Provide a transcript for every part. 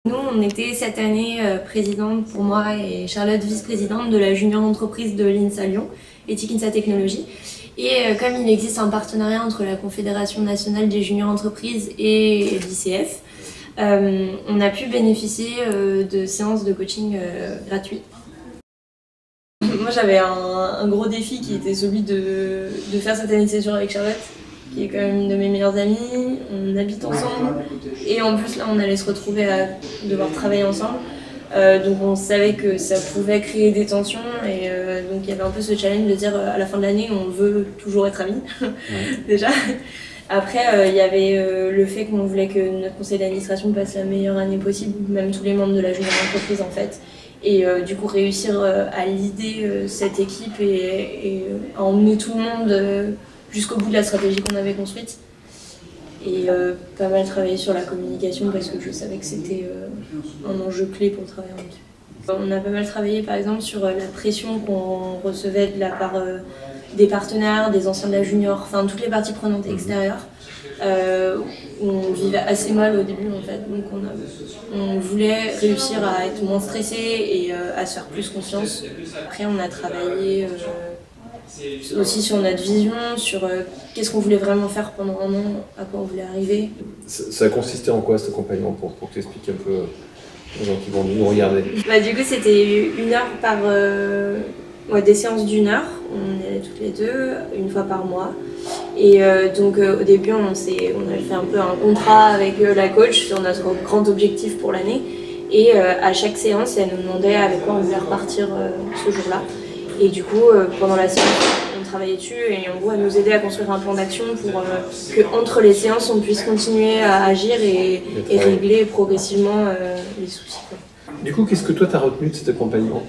Nous, on était cette année présidente pour moi et Charlotte vice-présidente de la junior entreprise de l'INSA Lyon, Éthique INSA Technologie. Et comme il existe un partenariat entre la Confédération nationale des juniors entreprises et l'ICF, on a pu bénéficier de séances de coaching gratuites. Moi, j'avais un gros défi qui était celui de faire cette année de césure avec Charlotte, qui est quand même une de mes meilleures amies. On habite ensemble et en plus là on allait se retrouver à devoir travailler ensemble. Donc on savait que ça pouvait créer des tensions et donc il y avait un peu ce challenge de dire à la fin de l'année on veut toujours être amis déjà. Après il y avait le fait qu'on voulait que notre conseil d'administration passe la meilleure année possible, même tous les membres de la junior entreprise en fait. Et du coup réussir à leader cette équipe et à emmener tout le monde jusqu'au bout de la stratégie qu'on avait construite. Et pas mal travailler sur la communication parce que je savais que c'était un enjeu clé pour travailler en équipe. On a pas mal travaillé par exemple sur la pression qu'on recevait de la part des partenaires, des anciens de la junior, enfin toutes les parties prenantes extérieures. Où on vivait assez mal au début en fait, donc on voulait réussir à être moins stressé et à se faire plus confiance. Après on a travaillé aussi sur notre vision, sur qu'est-ce qu'on voulait vraiment faire pendant un an, à quoi on voulait arriver. Ça consistait en quoi cet accompagnement pour que tu expliques un peu aux gens qui vont nous regarder? Du coup c'était 1 heure par... des séances d'1 heure, on y allait toutes les deux, une fois par mois. Et donc au début on a fait un peu un contrat avec la coach sur notre grand objectif pour l'année. Et à chaque séance elle nous demandait avec quoi on voulait repartir ce jour-là. Et du coup, pendant la séance, on travaillait dessus et en gros, elle nous aidait à construire un plan d'action pour qu'entre les séances, on puisse continuer à agir et régler progressivement les soucis. Du coup, qu'est-ce que toi, tu as retenu de cet accompagnement?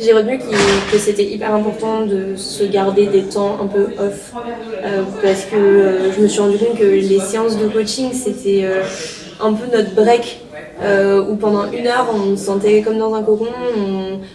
J'ai retenu que c'était hyper important de se garder des temps un peu off parce que je me suis rendu compte que les séances de coaching, c'était un peu notre break. Où pendant 1 heure on se sentait comme dans un cocon,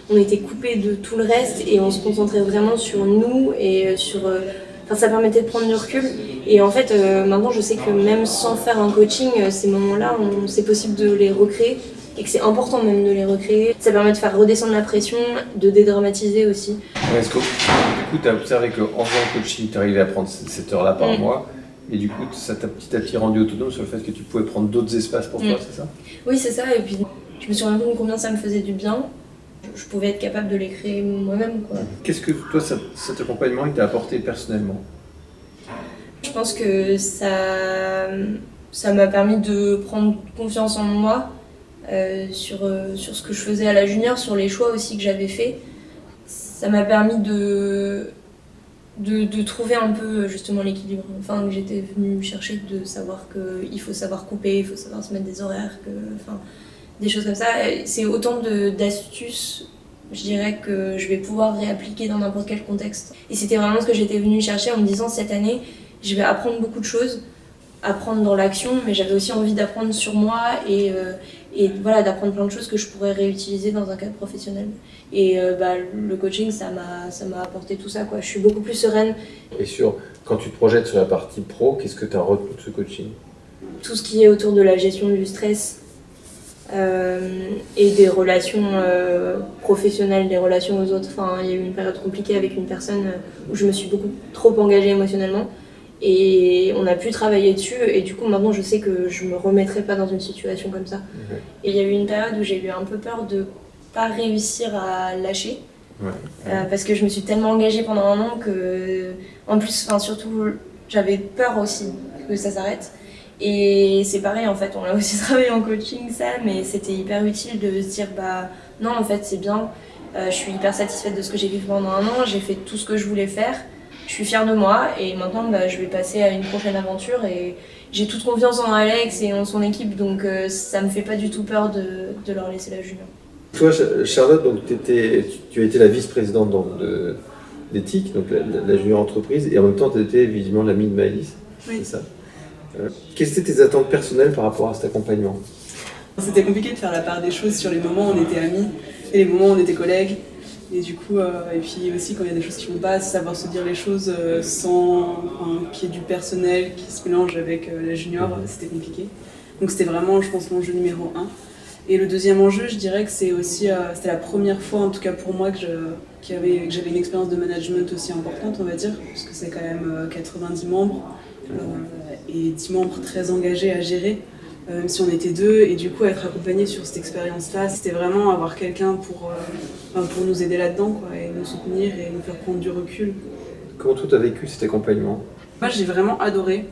on était coupé de tout le reste et on se concentrait vraiment sur nous et ça permettait de prendre du recul. Et en fait maintenant je sais que même sans faire un coaching, ces moments-là c'est possible de les recréer et que c'est important même de les recréer. Ça permet de faire redescendre la pression, de dédramatiser aussi. Est-ce que du coup tu as observé qu'en faisant le coaching tu arrivais à prendre cette heure-là par mois? Et du coup, ça t'a petit à petit rendu autonome sur le fait que tu pouvais prendre d'autres espaces pour toi, c'est ça? Oui, c'est ça. Et puis, je me suis rendu compte combien ça me faisait du bien. Je pouvais être capable de les créer moi-même, quoi. Qu'est-ce que toi, cet accompagnement, il t'a apporté personnellement? Je pense que ça m'a permis de prendre confiance en moi sur ce que je faisais à la junior, sur les choix aussi que j'avais faits. Ça m'a permis de trouver un peu justement l'équilibre, enfin que j'étais venue chercher, de savoir qu'il faut savoir couper, il faut savoir se mettre des horaires, des choses comme ça. C'est autant d'astuces, je dirais, que je vais pouvoir réappliquer dans n'importe quel contexte. Et c'était vraiment ce que j'étais venue chercher en me disant cette année, je vais apprendre beaucoup de choses, apprendre dans l'action, mais j'avais aussi envie d'apprendre sur moi et voilà, d'apprendre plein de choses que je pourrais réutiliser dans un cadre professionnel. Et le coaching, ça m'a apporté tout ça, quoi. Je suis beaucoup plus sereine. Et quand tu te projettes sur la partie pro, qu'est-ce que tu as retenu de ce coaching? Tout ce qui est autour de la gestion du stress et des relations professionnelles, des relations aux autres. Enfin, il y a eu une période compliquée avec une personne où je me suis beaucoup trop engagée émotionnellement. Et on a pu travailler dessus et du coup maintenant je sais que je me remettrai pas dans une situation comme ça. Et il y a eu une période où j'ai eu un peu peur de pas réussir à lâcher parce que je me suis tellement engagée pendant un an que, en plus, surtout j'avais peur aussi que ça s'arrête. Et c'est pareil en fait, on a aussi travaillé en coaching ça, mais c'était hyper utile de se dire non en fait c'est bien, je suis hyper satisfaite de ce que j'ai vécu pendant un an, j'ai fait tout ce que je voulais faire. Je suis fière de moi et maintenant je vais passer à une prochaine aventure et j'ai toute confiance en Alex et en son équipe, donc ça me fait pas du tout peur de leur laisser la junior. Toi Charlotte, donc, tu as été la vice-présidente d'Éthique, donc la junior entreprise, et en même temps tu étais visiblement l'amie de Maëlys, c'est ça? Quelles étaient tes attentes personnelles par rapport à cet accompagnement? C'était compliqué de faire la part des choses sur les moments où on était amis et les moments où on était collègues. Et du coup, et puis aussi quand il y a des choses qui vont pas, savoir se dire les choses sans qu'il y ait du personnel qui se mélange avec la junior, c'était compliqué. Donc c'était vraiment, je pense, l'enjeu numéro 1. Et le deuxième enjeu, je dirais que c'est aussi, c'était la première fois, en tout cas pour moi, que j'avais une expérience de management aussi importante, on va dire, parce que c'est quand même 90 membres et 10 membres très engagés à gérer, même si on était 2, et du coup être accompagné sur cette expérience-là, c'était vraiment avoir quelqu'un pour nous aider là-dedans, quoi, et nous soutenir et nous faire prendre du recul. Comment toi tu as vécu cet accompagnement? Moi j'ai vraiment adoré.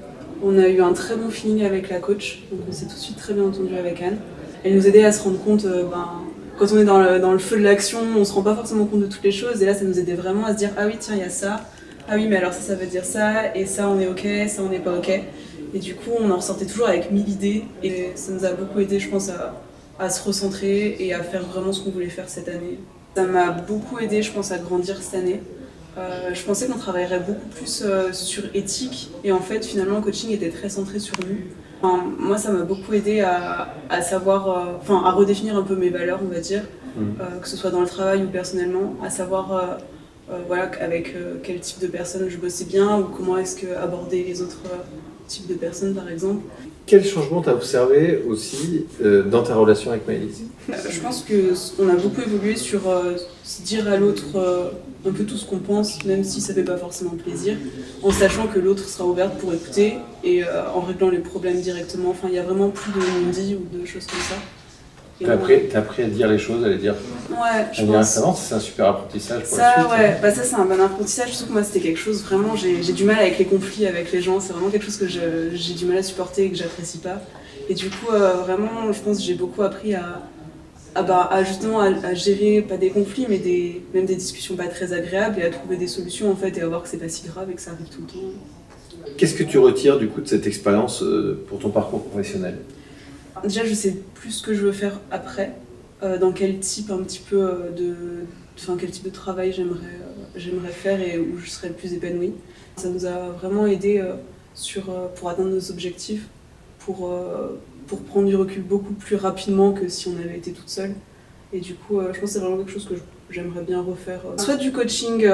On a eu un très bon feeling avec la coach, donc on s'est tout de suite très bien entendu avec Anne. Elle nous aidait à se rendre compte, quand on est dans le feu de l'action, on se rend pas forcément compte de toutes les choses, et là ça nous aidait vraiment à se dire ah oui tiens il y a ça, ah oui mais alors ça veut dire ça, et ça on est ok, ça on n'est pas ok. Et du coup on en ressortait toujours avec 1000 idées, et ça nous a beaucoup aidé je pense à se recentrer et à faire vraiment ce qu'on voulait faire cette année. Ça m'a beaucoup aidé je pense à grandir cette année. Je pensais qu'on travaillerait beaucoup plus sur éthique, et en fait finalement le coaching était très centré sur nous. Enfin, moi ça m'a beaucoup aidé à savoir, à redéfinir un peu mes valeurs on va dire, que ce soit dans le travail ou personnellement, à savoir voilà, avec quel type de personnes je bossais bien, ou comment est-ce que aborder les autres types de personnes par exemple. Quel changement t'as observé aussi dans ta relation avec Maëlys? Je pense qu'on a beaucoup évolué sur se dire à l'autre un peu tout ce qu'on pense, même si ça fait pas forcément plaisir, en sachant que l'autre sera ouverte pour écouter et en réglant les problèmes directement. Enfin, il y a vraiment plus de non-dits ou de choses comme ça. T'as appris à dire les choses, à les dire. Ouais, je pense. C'est un super apprentissage pour ça, la suite. Ouais, bah ça c'est un bon apprentissage, surtout que moi c'était quelque chose, vraiment, j'ai du mal avec les conflits avec les gens, c'est vraiment quelque chose que j'ai du mal à supporter et que j'apprécie pas. Et du coup, vraiment, je pense que j'ai beaucoup appris justement à gérer, pas des conflits, mais même des discussions pas très agréables, et à trouver des solutions en fait, et à voir que c'est pas si grave et que ça arrive tout le temps. Qu'est-ce que tu retires du coup de cette expérience pour ton parcours professionnel? Déjà, je sais plus ce que je veux faire après, dans quel type un petit peu quel type de travail j'aimerais faire et où je serais le plus épanouie. Ça nous a vraiment aidé pour atteindre nos objectifs, pour prendre du recul beaucoup plus rapidement que si on avait été toute seule. Et du coup, je pense que c'est vraiment quelque chose que j'aimerais bien refaire. Soit du coaching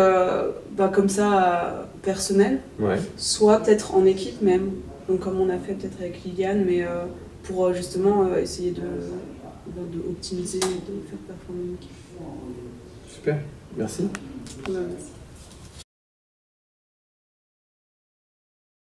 comme ça, personnel, ouais. Soit peut-être en équipe même, donc comme on a fait peut-être avec Liliane, mais pour justement essayer de optimiser et de faire performer l'équipe. Super, merci. Ouais, merci.